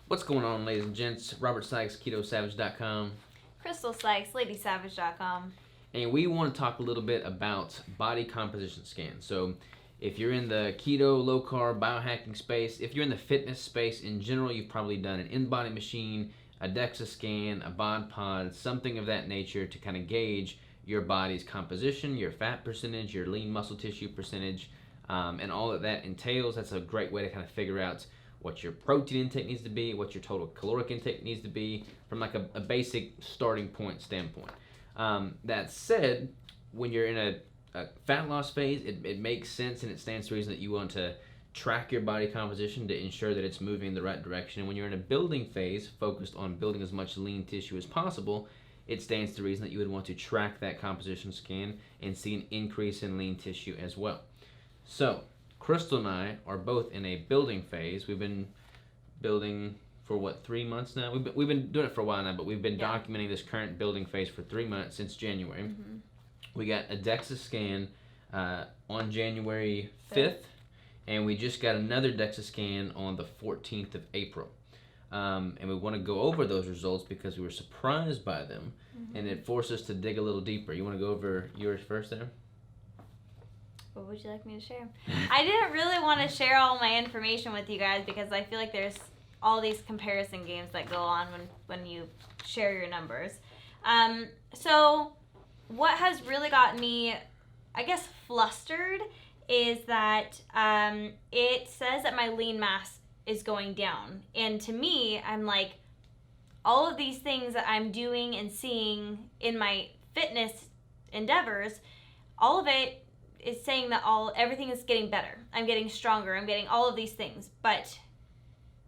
What's going on, ladies and gents? Robert Sykes, KetoSavage.com. Crystal Sykes, LadySavage.com. And we want to talk a little bit about body composition scans. So if you're in the keto, low-carb, biohacking space, if you're in the fitness space in general, you've probably done an in-body machine, a DEXA scan, a bod pod, something of that nature to kind of gauge your body's composition, your fat percentage, your lean muscle tissue percentage, and all that entails. That's a great way to kind of figure out what your protein intake needs to be, what your total caloric intake needs to be from like a basic starting point standpoint. That said, when you're in a fat loss phase, it makes sense and it stands to reason that you want to track your body composition to ensure that it's moving in the right direction. And when you're in a building phase, focused on building as much lean tissue as possible, it stands to reason that you would want to track that composition scan and see an increase in lean tissue as well. So, Crystal and I are both in a building phase. We've been building for 3 months now? We've been doing it for a while now, but we've been documenting this current building phase for 3 months since January. Mm-hmm. We got a DEXA scan on January 5th, and we just got another DEXA scan on the 14th of April. And we want to go over those results because we were surprised by them, and it forced us to dig a little deeper. You want to go over yours first there? What would you like me to share? I didn't really want to share all my information with you guys because I feel like there's all these comparison games that go on when you share your numbers. So what has really gotten me, I guess, flustered is that it says that my lean mass is going down. And to me, I'm like, all of these things that I'm doing and seeing in my fitness endeavors, all of it is saying that everything is getting better. I'm getting stronger. I'm getting all of these things. But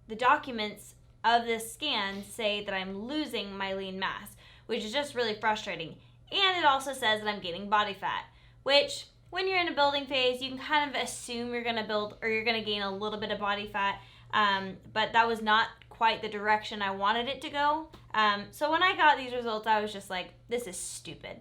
the documents of this scan say that I'm losing my lean mass, which is just really frustrating. And it also says that I'm gaining body fat, which when you're in a building phase, you can kind of assume you're going to build or you're going to gain a little bit of body fat. But that was not quite the direction I wanted it to go. So when I got these results, I was just like, this is stupid.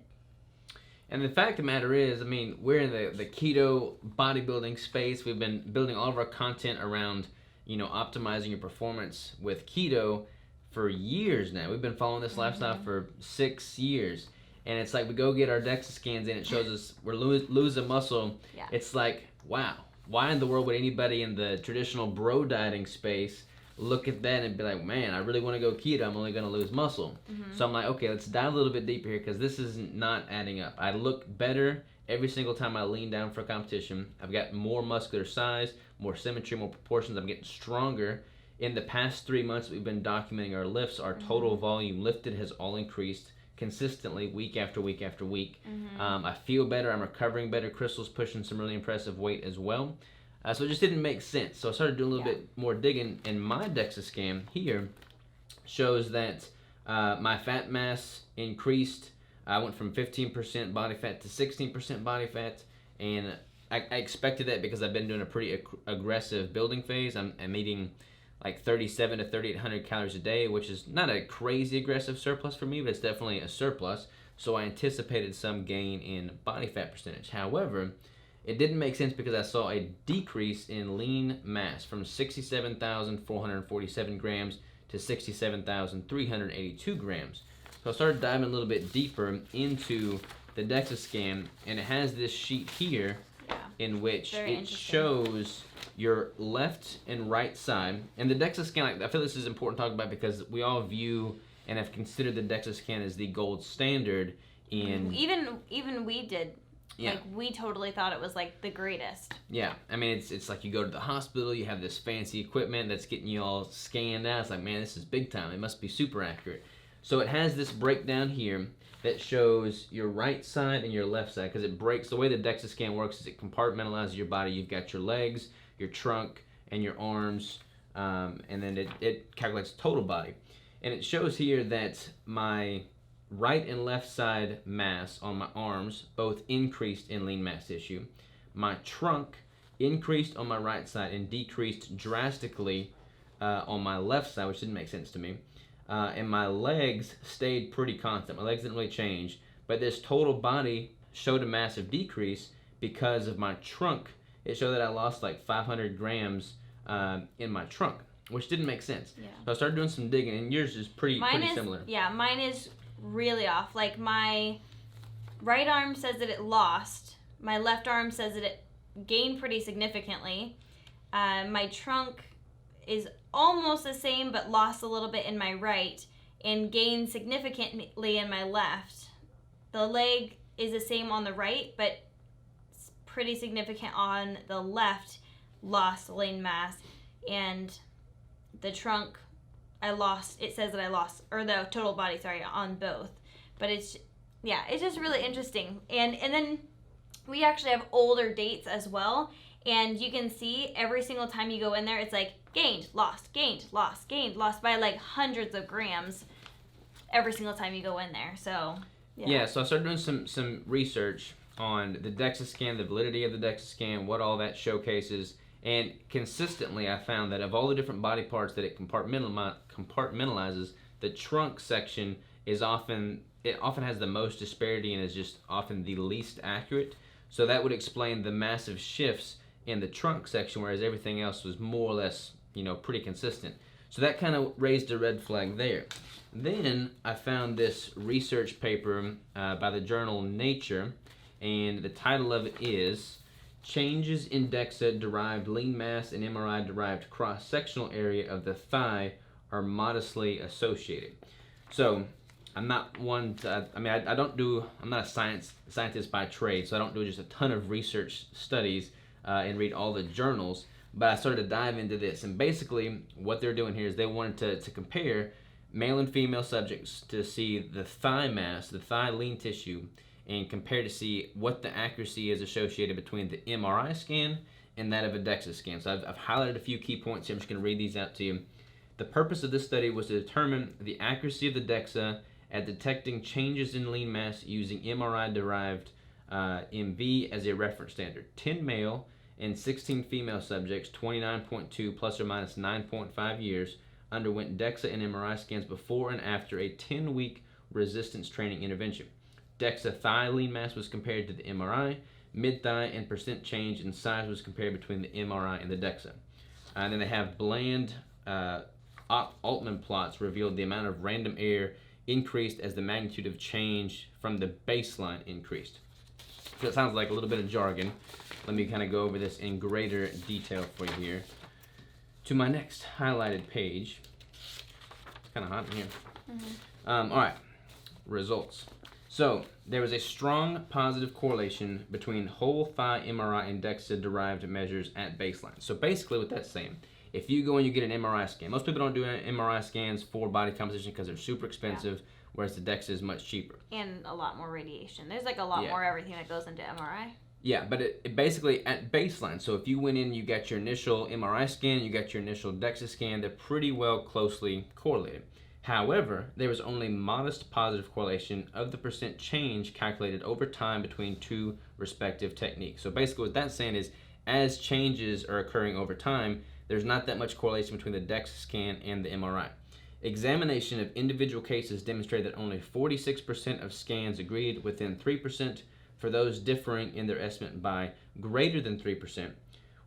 And the fact of the matter is, I mean, we're in the keto bodybuilding space. We've been building all of our content around, optimizing your performance with keto for years now. We've been following this lifestyle for 6 years. And it's like we go get our DEXA scans and it shows us we're losing muscle. Yeah. It's like, wow, why in the world would anybody in the traditional bro dieting space look at that and be like, man, I really want to go keto. I'm only going to lose muscle. Mm-hmm. So I'm like, okay, let's dive a little bit deeper here because this is not adding up. I look better every single time I lean down for competition. I've got more muscular size, more symmetry, more proportions. I'm getting stronger. In the past 3 months that we've been documenting our lifts, our total volume lifted has all increased consistently week after week after week. Mm-hmm. I feel better. I'm recovering better. Crystal's pushing some really impressive weight as well. So it just didn't make sense. So I started doing a little bit more digging, and my DEXA scan here shows that my fat mass increased. I went from 15% body fat to 16% body fat, and I expected that because I've been doing a pretty aggressive building phase. I'm eating like 37 to 3,800 calories a day, which is not a crazy aggressive surplus for me, but it's definitely a surplus. So I anticipated some gain in body fat percentage. However, it didn't make sense because I saw a decrease in lean mass from 67,447 grams to 67,382 grams. So I started diving a little bit deeper into the DEXA scan, and it has this sheet here in which it shows your left and right side. And the DEXA scan, I feel this is important to talk about because we all view and have considered the DEXA scan as the gold standard in... Even we did. Yeah. Like, we totally thought it was, like, the greatest. Yeah. I mean, it's like you go to the hospital, you have this fancy equipment that's getting you all scanned out. It's like, man, this is big time. It must be super accurate. So it has this breakdown here that shows your right side and your left side because it breaks. The way the DEXA scan works is it compartmentalizes your body. You've got your legs, your trunk, and your arms, and then it calculates total body. And it shows here that my right and left side mass on my arms both increased in lean mass tissue. My trunk increased on my right side and decreased drastically on my left side, which didn't make sense to me. And my legs stayed pretty constant. My legs didn't really change, but this total body showed a massive decrease because of my trunk. It showed that I lost like 500 grams in my trunk. which didn't make sense. Yeah. So I started doing some digging, and yours is pretty similar. Yeah, mine is really off. Like my right arm says that it lost. My left arm says that it gained pretty significantly. My trunk is almost the same, but lost a little bit in my right and gained significantly in my left. The leg is the same on the right, but it's pretty significant on the left. Lost lean mass, and the trunk I lost. It says that I lost, or the total body, sorry, on both. But it's just really interesting. And then we actually have older dates as well, and you can see every single time you go in there, it's like gained, lost, gained, lost, gained, lost by like hundreds of grams every single time you go in there. So yeah, so I started doing some research on the DEXA scan, the validity of the DEXA scan, what all that showcases, and consistently I found that of all the different body parts that it compartmentalizes, the trunk section often has the most disparity and is just often the least accurate. So that would explain the massive shifts in the trunk section, whereas everything else was more or less, pretty consistent. So that kind of raised a red flag there. Then I found this research paper by the journal Nature, and the title of it is Changes in DEXA-Derived Lean Mass and MRI-Derived Cross-Sectional Area of the Thigh Are Modestly Associated. So I'm not one to, I'm not a scientist by trade, so I don't do just a ton of research studies and read all the journals, but I started to dive into this. And basically what they're doing here is they wanted to compare male and female subjects to see the thigh mass, the thigh lean tissue, and compare to see what the accuracy is associated between the MRI scan and that of a DEXA scan. So I've highlighted a few key points here. I'm just going to read these out to you. The purpose of this study was to determine the accuracy of the DEXA at detecting changes in lean mass using MRI-derived MV as a reference standard. 10 male and 16 female subjects, 29.2 plus or minus 9.5 years, underwent DEXA and MRI scans before and after a 10-week resistance training intervention. DEXA thigh lean mass was compared to the MRI. Mid-thigh and percent change in size was compared between the MRI and the DEXA. And then they have bland Altman plots revealed the amount of random error increased as the magnitude of change from the baseline increased. So it sounds like a little bit of jargon. Let me kind of go over this in greater detail for you here. To my next highlighted page. It's kind of hot in here. All right, results. So there was a strong positive correlation between whole thigh MRI and DEXA-derived measures at baseline. So basically what that's saying, if you go and you get an MRI scan, most people don't do MRI scans for body composition because they're super expensive, whereas the DEXA is much cheaper. And a lot more radiation. There's like a lot more everything that goes into MRI. Yeah, but it basically at baseline. So if you went in, you got your initial MRI scan, you got your initial DEXA scan, they're pretty well closely correlated. However, there was only modest positive correlation of the percent change calculated over time between two respective techniques. So basically what that's saying is as changes are occurring over time, there's not that much correlation between the DEXA scan and the MRI. Examination of individual cases demonstrated that only 46% of scans agreed within 3%. For those differing in their estimate by greater than 3%,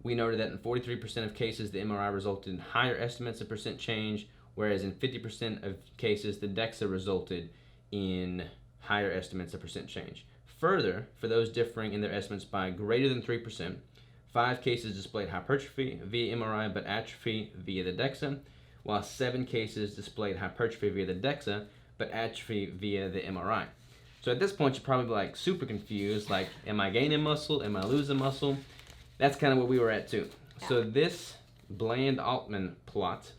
we noted that in 43% of cases, the MRI resulted in higher estimates of percent change, whereas in 50% of cases, the DEXA resulted in higher estimates of percent change. Further, for those differing in their estimates by greater than 3%, 5 cases displayed hypertrophy via MRI but atrophy via the DEXA, while 7 cases displayed hypertrophy via the DEXA but atrophy via the MRI. So at this point, you're probably like super confused, like, am I gaining muscle? Am I losing muscle? That's kind of what we were at too. Yeah. So this bland Altman plot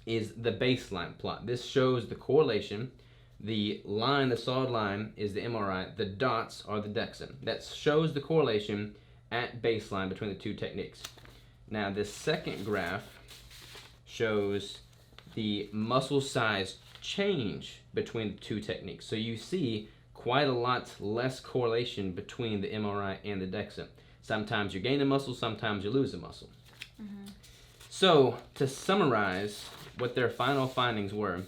is the baseline plot. This shows the correlation. The line, the solid line, is the MRI. The dots are the DEXA. That shows the correlation at baseline between the two techniques. Now, this second graph shows the muscle size change between the two techniques. So you see quite a lot less correlation between the MRI and the DEXA. Sometimes you're gaining muscle, sometimes you're losing muscle. So to summarize what their final findings were,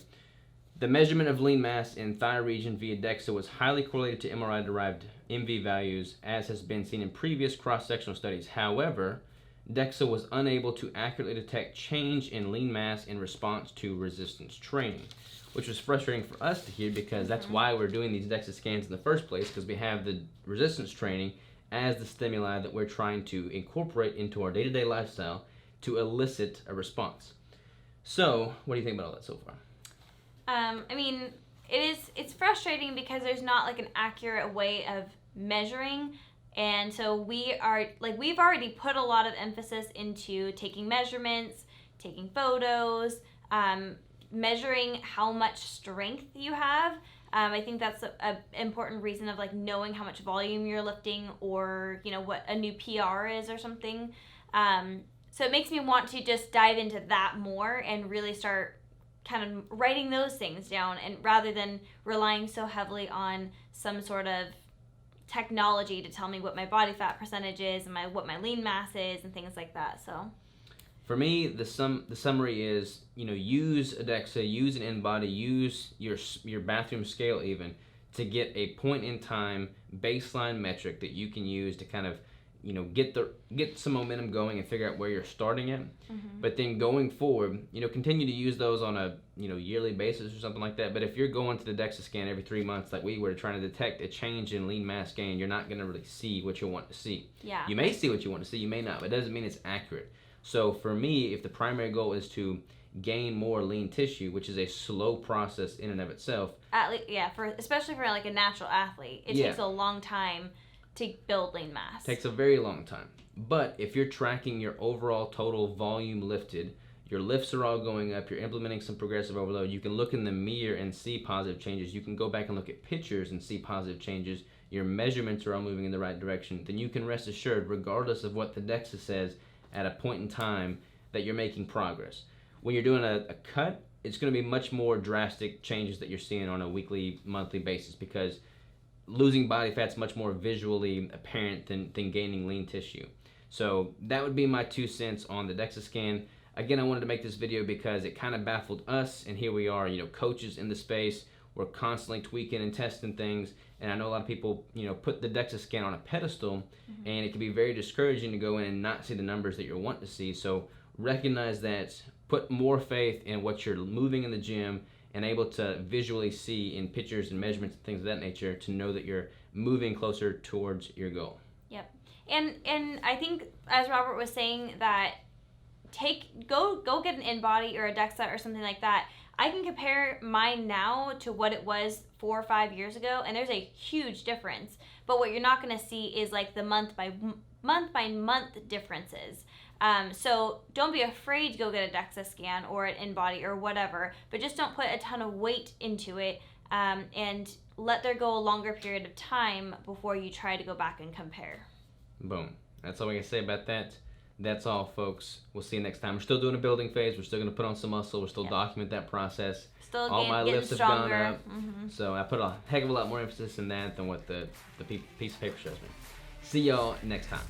the measurement of lean mass in thigh region via DEXA was highly correlated to MRI-derived MV values, as has been seen in previous cross-sectional studies. However, DEXA was unable to accurately detect change in lean mass in response to resistance training, which was frustrating for us to hear because that's why we're doing these DEXA scans in the first place, because we have the resistance training as the stimuli that we're trying to incorporate into our day-to-day lifestyle to elicit a response. So, what do you think about all that so far? I mean, it's frustrating because there's not like an accurate way of measuring. And so we've already put a lot of emphasis into taking measurements, taking photos, measuring how much strength you have. I think that's a important reason of like knowing how much volume you're lifting, or what a new PR is or something. So it makes me want to just dive into that more and really start kind of writing those things down, and rather than relying so heavily on some sort of technology to tell me what my body fat percentage is and what my lean mass is and things like that. So for me, the summary is, use a DEXA, use an in-body, use your bathroom scale even to get a point in time baseline metric that you can use to kind of get some momentum going and figure out where you're starting at. But then going forward, continue to use those on a yearly basis or something like that. But if you're going to the DEXA scan every 3 months like we were, trying to detect a change in lean mass gain, you're not going to really see what you want to see. Yeah. You may see what you want to see, you may not, but it doesn't mean it's accurate. So for me, if the primary goal is to gain more lean tissue, which is a slow process in and of itself. Especially for like a natural athlete, it takes a long time to build lean mass. Takes a very long time. But if you're tracking your overall total volume lifted, your lifts are all going up, you're implementing some progressive overload, you can look in the mirror and see positive changes, you can go back and look at pictures and see positive changes, your measurements are all moving in the right direction, then you can rest assured, regardless of what the DEXA says at a point in time, that you're making progress. When you're doing a cut, it's going to be much more drastic changes that you're seeing on a weekly, monthly basis, because losing body fat's much more visually apparent than gaining lean tissue. So that would be my 2 cents on the DEXA scan. Again, I wanted to make this video because it kind of baffled us, and here we are, coaches in the space. We're constantly tweaking and testing things, and I know a lot of people, put the DEXA scan on a pedestal, and it can be very discouraging to go in and not see the numbers that you want to see. So recognize that, put more faith in what you're moving in the gym, and able to visually see in pictures and measurements and things of that nature to know that you're moving closer towards your goal. Yep. And I think, as Robert was saying, that go get an in-body or a DEXA or something like that. I can compare mine now to what it was 4 or 5 years ago, and there's a huge difference. But what you're not going to see is like the month by month differences. So don't be afraid to go get a DEXA scan or an in-body or whatever, but just don't put a ton of weight into it, and let there go a longer period of time before you try to go back and compare. Boom. That's all we can say about that. That's all, folks. We'll see you next time. We're still doing a building phase. We're still going to put on some muscle. We're still document that process. Still all my lifts have gone up. So I put a heck of a lot more emphasis in that than what the piece of paper shows me. See y'all next time.